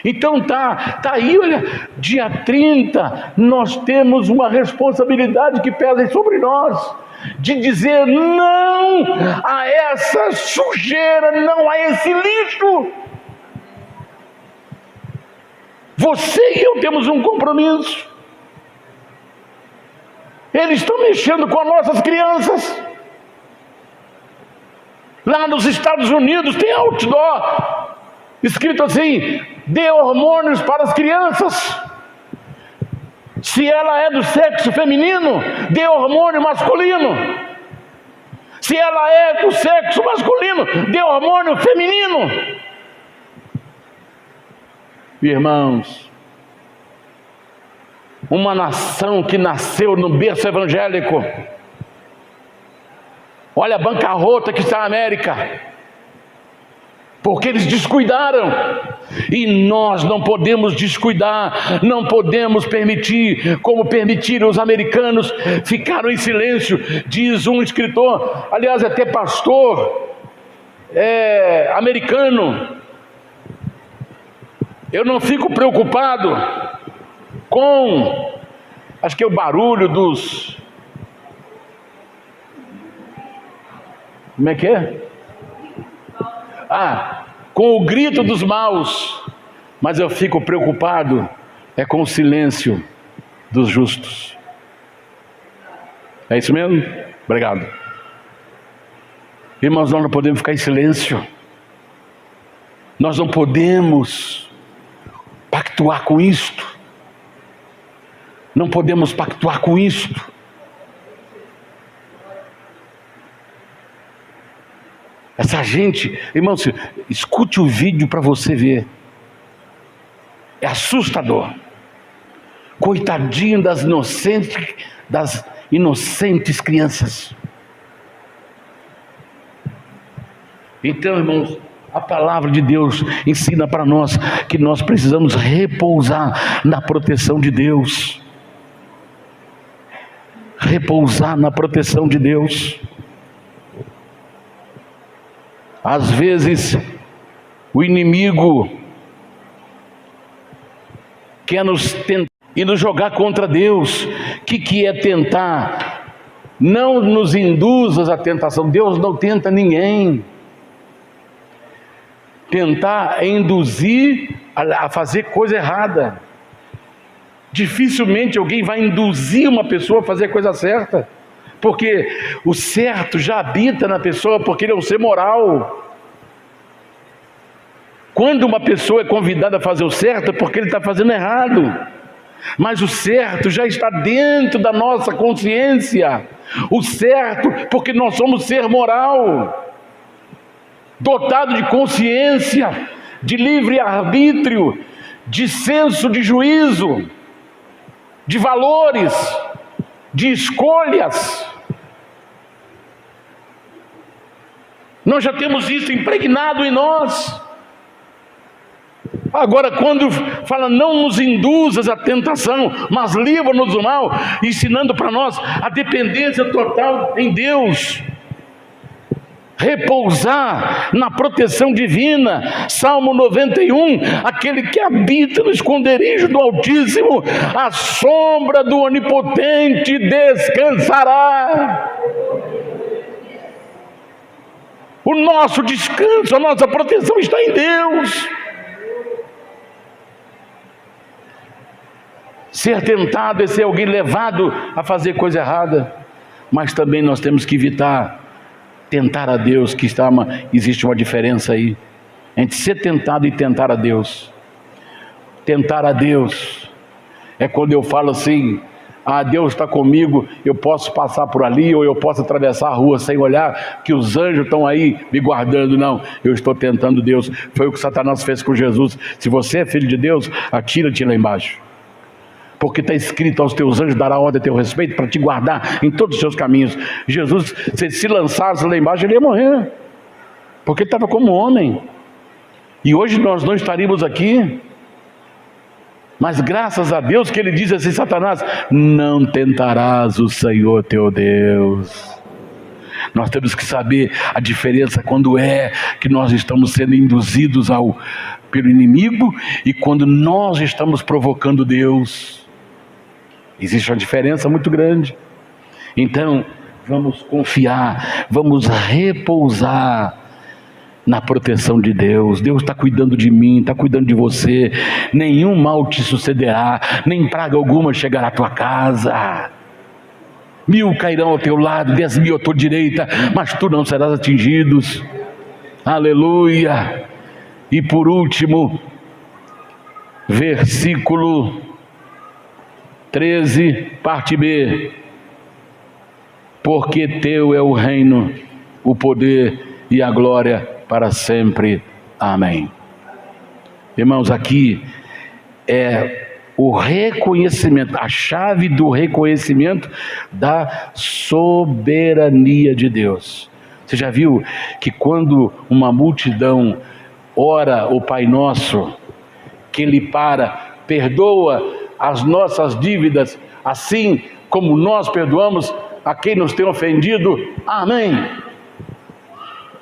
Speaker 1: Então tá aí, olha, dia 30, nós temos uma responsabilidade que pesa sobre nós, de dizer não a essa sujeira, não a esse lixo. Você e eu temos um compromisso. Eles estão mexendo com as nossas crianças. Lá nos Estados Unidos tem outdoor escrito assim: dê hormônios para as crianças. Se ela é do sexo feminino, dê hormônio masculino. Se ela é do sexo masculino, dê hormônio feminino. Irmãos, uma nação que nasceu no berço evangélico, olha a bancarrota que está na América. porque eles descuidaram. E nós não podemos descuidar, não podemos permitir, como permitiram os americanos, ficaram em silêncio. Diz um escritor, aliás até pastor americano: eu não fico preocupado com, acho que é o barulho dos, como é que é? Com o grito dos maus, mas eu fico preocupado com o silêncio dos justos. É isso mesmo? Obrigado. Irmãos, nós não podemos ficar em silêncio. Nós não podemos pactuar com isto. Não podemos pactuar com isto. Essa gente, irmãos, escute o vídeo para você ver. É assustador. Coitadinho das inocentes crianças. Então, irmãos, a palavra de Deus ensina para nós que nós precisamos repousar na proteção de Deus. Repousar na proteção de Deus. Às vezes, o inimigo quer nos tentar e nos jogar contra Deus. O que é tentar? Não nos induzas à tentação. Deus não tenta ninguém. Tentar é induzir a fazer coisa errada. Dificilmente alguém vai induzir uma pessoa a fazer a coisa certa, porque o certo já habita na pessoa, porque ele é um ser moral. Quando uma pessoa é convidada a fazer o certo, é porque ele está fazendo errado. Mas o certo já está dentro da nossa consciência. O certo, porque nós somos ser moral, dotado de consciência, de livre-arbítrio, de senso de juízo, de valores, de escolhas. Nós já temos isso impregnado em nós. Agora, quando fala não nos induzas à tentação, mas livra-nos do mal, ensinando para nós a dependência total em Deus, repousar na proteção divina. Salmo 91, aquele que habita no esconderijo do Altíssimo, à sombra do Onipotente descansará. O nosso descanso, a nossa proteção está em Deus. Ser tentado é ser alguém levado a fazer coisa errada, mas também nós temos que evitar tentar a Deus, que existe uma diferença aí entre ser tentado e tentar a Deus. Tentar a Deus é quando eu falo assim: Deus está comigo, eu posso passar por ali, ou eu posso atravessar a rua sem olhar que os anjos estão aí me guardando. Não, eu estou tentando Deus. Foi o que Satanás fez com Jesus. Se você é filho de Deus, atira-te lá embaixo, porque está escrito: aos teus anjos dará ordem a teu respeito para te guardar em todos os seus caminhos. Jesus, se lançasse lá embaixo, ele ia morrer, porque ele estava como homem. E hoje nós não estaríamos aqui. Mas graças a Deus que ele diz assim: Satanás, não tentarás o Senhor teu Deus. Nós temos que saber a diferença quando é que nós estamos sendo induzidos pelo inimigo e quando nós estamos provocando Deus. Existe uma diferença muito grande. Então, vamos confiar, vamos repousar na proteção de Deus. Deus está cuidando de mim, está cuidando de você. Nenhum mal te sucederá, nem praga alguma chegará à tua casa. 1000 cairão ao teu lado, 10.000 à tua direita, mas tu não serás atingido. Aleluia. E por último, versículo 13, parte B: porque teu é o reino, o poder e a glória para sempre. Amém. Irmãos, aqui é o reconhecimento, a chave do reconhecimento da soberania de Deus. Você já viu que quando uma multidão ora o Pai Nosso, que Ele perdoa as nossas dívidas, assim como nós perdoamos a quem nos tem ofendido. Amém.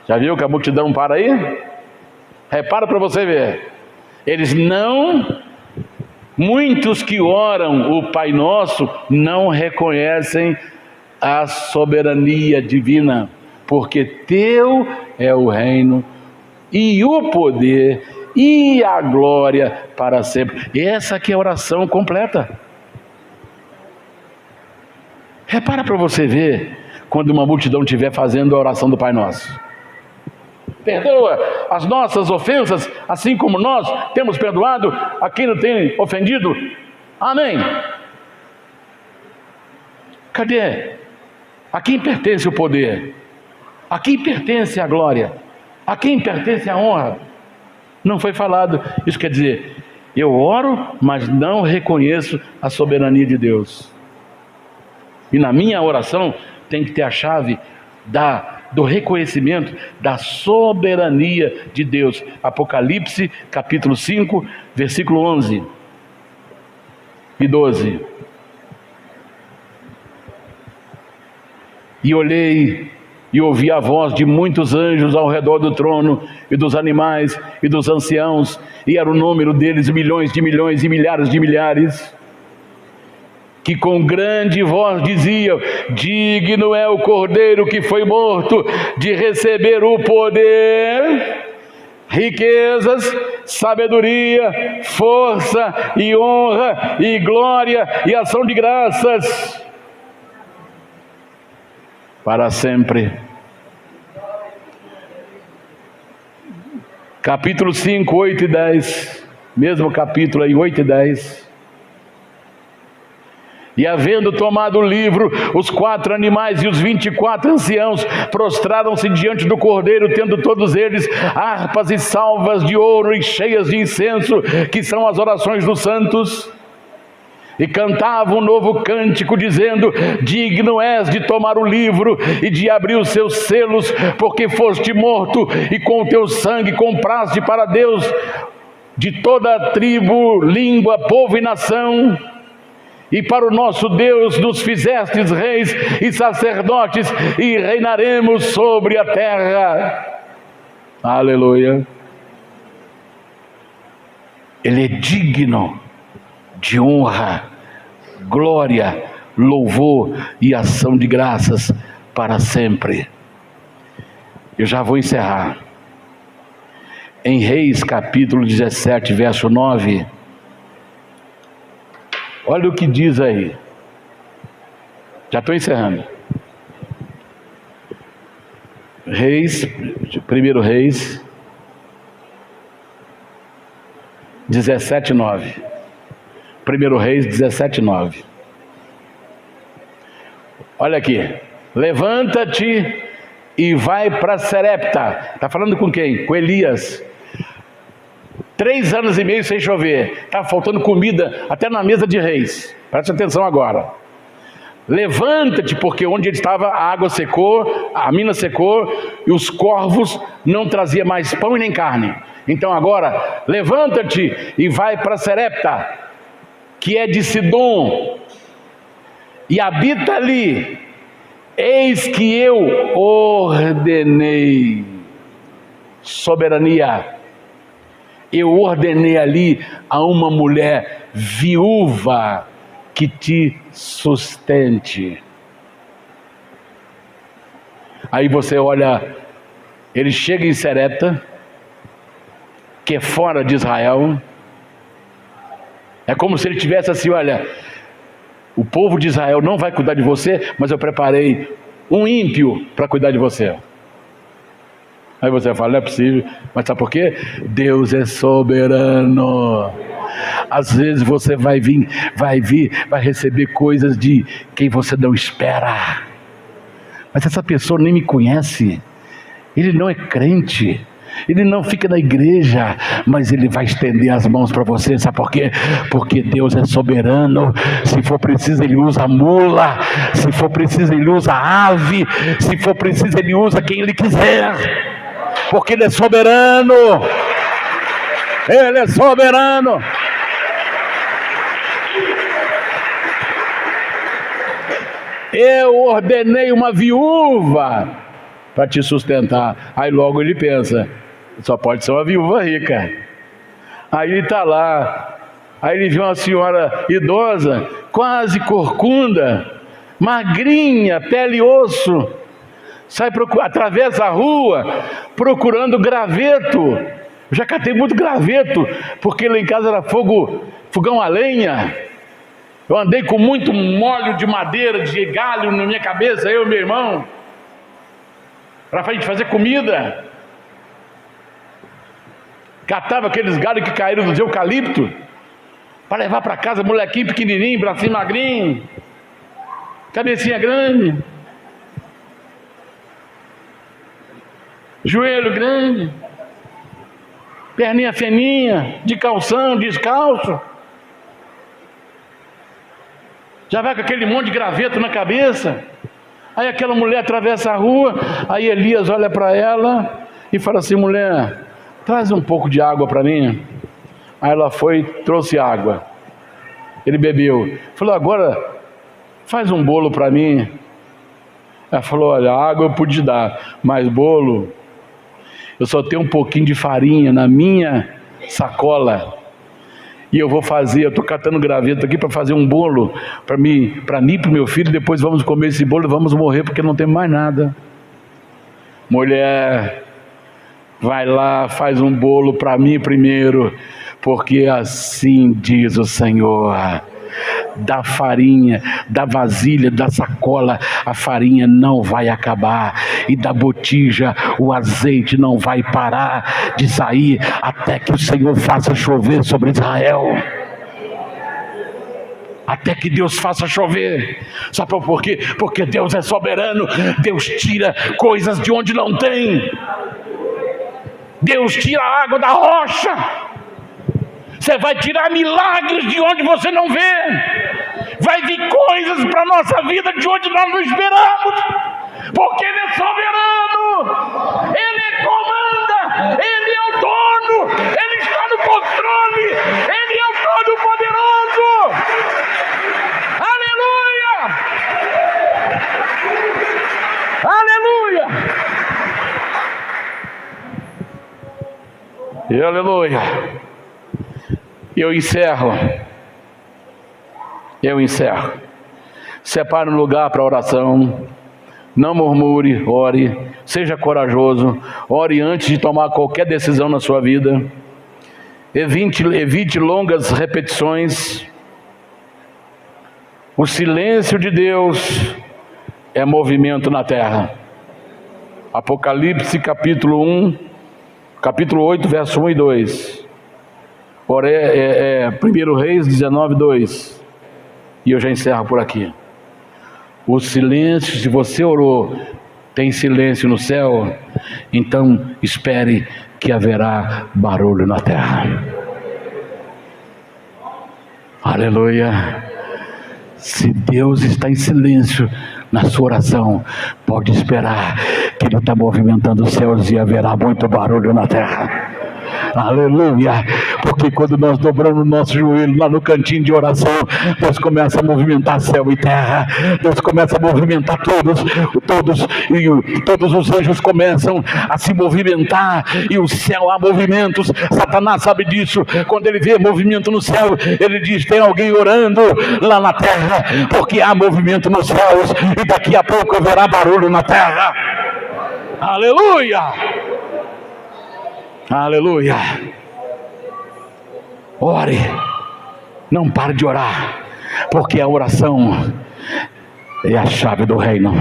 Speaker 1: Já viu que a multidão para aí? Repara para você ver. Muitos que oram o Pai Nosso não reconhecem a soberania divina, porque teu é o reino e o poder e a glória para sempre. Essa aqui é a oração completa. Repara para você ver, quando uma multidão estiver fazendo a oração do Pai Nosso: perdoa as nossas ofensas, assim como nós temos perdoado a quem nos tem ofendido. Amém. Cadê? A quem pertence o poder? A quem pertence a glória? A quem pertence a honra? Não foi falado. Isso quer dizer, eu oro, mas não reconheço a soberania de Deus. E na minha oração tem que ter a chave do reconhecimento da soberania de Deus. Apocalipse capítulo 5, versículo 11 e 12. E olhei e ouvi a voz de muitos anjos ao redor do trono, e dos animais, e dos anciãos, e era o número deles milhões de milhões e milhares de milhares, que com grande voz diziam: digno é o Cordeiro que foi morto de receber o poder, riquezas, sabedoria, força e honra e glória e ação de graças para sempre. Capítulo 5, 8 e 10, mesmo capítulo aí, 8 e 10. E havendo tomado o livro, os 4 animais e os 24 anciãos prostraram-se diante do Cordeiro, tendo todos eles harpas e salvas de ouro e cheias de incenso, que são as orações dos santos. E cantavam um novo cântico, dizendo: digno és de tomar o livro e de abrir os seus selos, porque foste morto e com o teu sangue compraste para Deus de toda a tribo, língua, povo e nação. E para o nosso Deus nos fizestes reis e sacerdotes, e reinaremos sobre a terra. Aleluia. Ele é digno de honra, glória, louvor e ação de graças para sempre. Eu já vou encerrar. Em Reis capítulo 17, verso 9, olha o que diz aí. Já estou encerrando. Reis, 1 Reis 17, 9. 1 Reis 17, 9. Olha aqui. Levanta-te e vai para Serepta. Está falando com quem? Com Elias. 3 anos e meio sem chover. Está faltando comida até na mesa de reis. Preste atenção agora. Levanta-te, porque onde ele estava a água secou, a mina secou, e os corvos não traziam mais pão e nem carne. Então agora, levanta-te e vai para Serepta, que é de Sidom, e habita ali. Eis que eu ordenei. Soberania. Eu ordenei ali a uma mulher viúva que te sustente. Aí você olha, ele chega em Serepta, que é fora de Israel. É como se ele tivesse assim: olha, o povo de Israel não vai cuidar de você, mas eu preparei um ímpio para cuidar de você. Aí você fala: não é possível. Mas sabe por quê? Deus é soberano. Às vezes você vai receber coisas de quem você não espera. Mas essa pessoa nem me conhece. Ele não é crente. Ele não fica na igreja, mas ele vai estender as mãos para você. Sabe por quê? Porque Deus é soberano. Se for preciso, ele usa mula. Se for preciso, ele usa ave. Se for preciso, ele usa quem ele quiser. Porque ele é soberano. Ele é soberano. Eu ordenei uma viúva para te sustentar. Aí logo ele pensa, só pode ser uma viúva rica. Aí ele está lá, aí ele vê uma senhora idosa, quase corcunda, magrinha, pele e osso, atravessa a rua procurando graveto. Eu já catei muito graveto, porque lá em casa era fogão a lenha. Eu andei com muito molho de madeira, de galho na minha cabeça, eu e meu irmão, para a gente fazer comida. Catava aqueles galhos que caíram dos eucalipto, para levar para casa, molequinho pequenininho, bracinho magrinho, cabecinha grande, joelho grande, perninha fininha, de calção, descalço. Já vai com aquele monte de graveto na cabeça. Aí aquela mulher atravessa a rua, aí Elias olha para ela e fala assim: mulher, traz um pouco de água para mim. Aí ela foi, trouxe água. Ele bebeu. Falou: agora faz um bolo para mim. Ela falou: olha, água eu pude dar, mas bolo, eu só tenho um pouquinho de farinha na minha sacola. E eu vou fazer, eu estou catando graveto aqui para fazer um bolo para mim e para o meu filho. Depois vamos comer esse bolo e vamos morrer porque não tem mais nada. Mulher, vai lá, faz um bolo para mim primeiro, porque assim diz o Senhor: da farinha, da vasilha, da sacola, a farinha não vai acabar, e da botija o azeite não vai parar de sair, até que o Senhor faça chover sobre Israel. Até que Deus faça chover. Sabe por quê? Porque Deus é soberano. Deus tira coisas de onde não tem. Deus tira a água da rocha. Você vai tirar milagres de onde você não vê. Vai vir coisas para a nossa vida de onde nós não esperamos. Porque Ele é soberano. Ele comanda. Ele é o dono. Ele está no controle. Ele é o Todo-Poderoso. Aleluia. Aleluia. E aleluia. Eu encerro. Separe um lugar para oração. Não murmure, ore. Seja corajoso. Ore antes de tomar qualquer decisão na sua vida. Evite longas repetições. O silêncio de Deus é movimento na terra. Apocalipse capítulo 8, verso 1 e 2. 1 Reis 19, 2. E eu já encerro por aqui. O silêncio, se você orou, tem silêncio no céu, então espere que haverá barulho na terra. Aleluia. Se Deus está em silêncio na sua oração, pode esperar que Ele está movimentando os céus e haverá muito barulho na terra. Aleluia, porque quando nós dobramos o nosso joelho lá no cantinho de oração, Deus começa a movimentar céu e terra. Deus começa a movimentar todos os anjos começam a se movimentar, e o céu há movimentos. Satanás sabe disso. Quando ele vê movimento no céu, ele diz: tem alguém orando lá na terra, porque há movimento nos céus, e daqui a pouco haverá barulho na terra. Aleluia. Aleluia. Ore, não pare de orar, porque a oração é a chave do reino.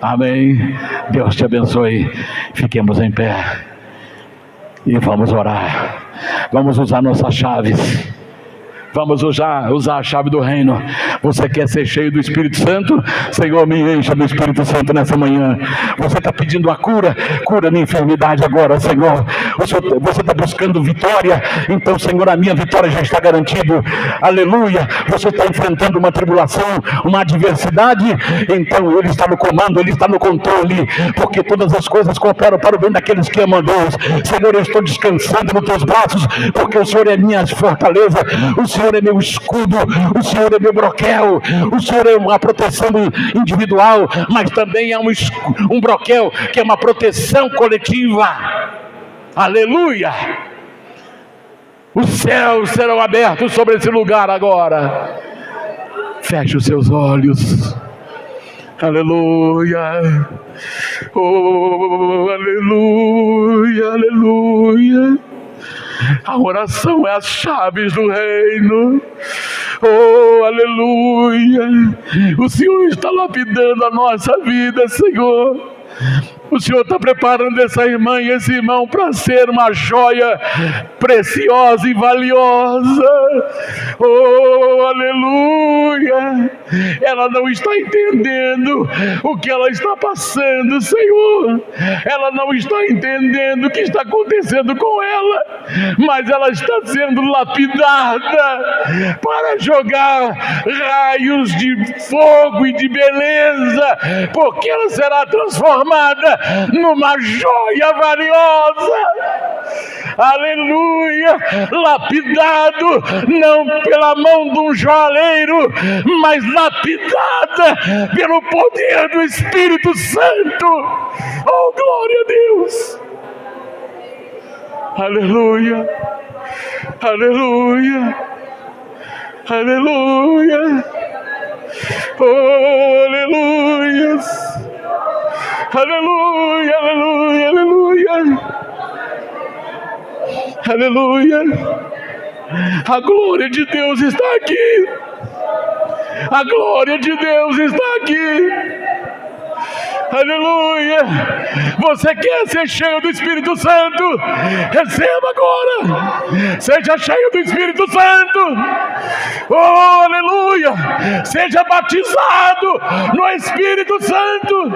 Speaker 1: Amém. Deus te abençoe. Fiquemos em pé e vamos orar. Vamos usar nossas chaves. Vamos usar a chave do reino. Você quer ser cheio do Espírito Santo? Senhor, me encha do Espírito Santo nessa manhã. Você está pedindo a cura? Cura minha enfermidade agora, Senhor.
Speaker 2: você está buscando vitória, então, Senhor, a minha vitória já está garantida. Aleluia. Você está enfrentando uma tribulação, uma adversidade, então Ele está no comando, Ele está no controle, porque todas as coisas cooperam para o bem daqueles que amam a Deus. Senhor, eu estou descansando nos teus braços, porque o Senhor é minha fortaleza, o Senhor é meu escudo, o Senhor é meu broquel, o Senhor é uma proteção individual, mas também é um broquel que é uma proteção coletiva. Aleluia. Os céus serão abertos sobre esse lugar agora. Feche os seus olhos. Aleluia. Oh, aleluia, aleluia. A oração é as chaves do reino. Oh, aleluia. O Senhor está lapidando a nossa vida, Senhor. O Senhor está preparando essa irmã e esse irmão para ser uma joia preciosa e valiosa. Oh, aleluia. Ela não está entendendo o que ela está passando, Senhor. Ela não está entendendo o que está acontecendo com ela, mas ela está sendo lapidada para jogar raios de fogo e de beleza, porque ela será transformada numa joia valiosa. Aleluia. Lapidado não pela mão de um joalheiro, mas lapidada pelo poder do Espírito Santo. Oh, glória a Deus. Aleluia. Aleluia. Aleluia. Oh, aleluia. Aleluia, aleluia, aleluia. Aleluia. A glória de Deus está aqui. A glória de Deus está aqui. Aleluia. Você quer ser cheio do Espírito Santo? Receba agora. Seja cheio do Espírito Santo. Oh, aleluia. Seja batizado no Espírito Santo.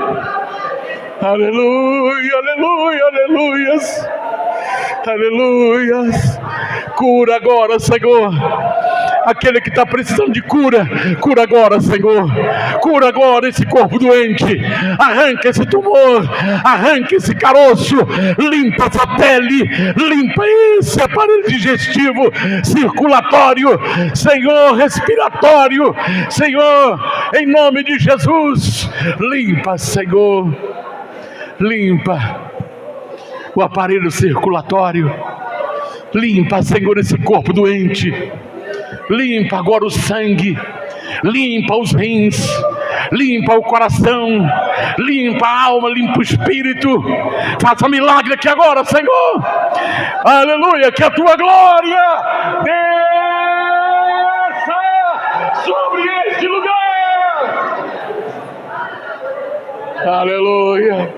Speaker 2: Aleluia, aleluia, aleluias. Aleluias. Cura agora, Senhor. Aquele que está precisando de cura, cura agora, Senhor. Cura agora esse corpo doente. Arranca esse tumor, arranca esse caroço, limpa essa pele, limpa esse aparelho digestivo, circulatório, Senhor, respiratório, Senhor, em nome de Jesus. Limpa, Senhor. Limpa o aparelho circulatório. Limpa, Senhor, esse corpo doente. Limpa agora o sangue. Limpa os rins. Limpa o coração. Limpa a alma, limpa o espírito. Faça milagre aqui agora, Senhor. Aleluia, que a tua glória desça sobre este lugar. Aleluia.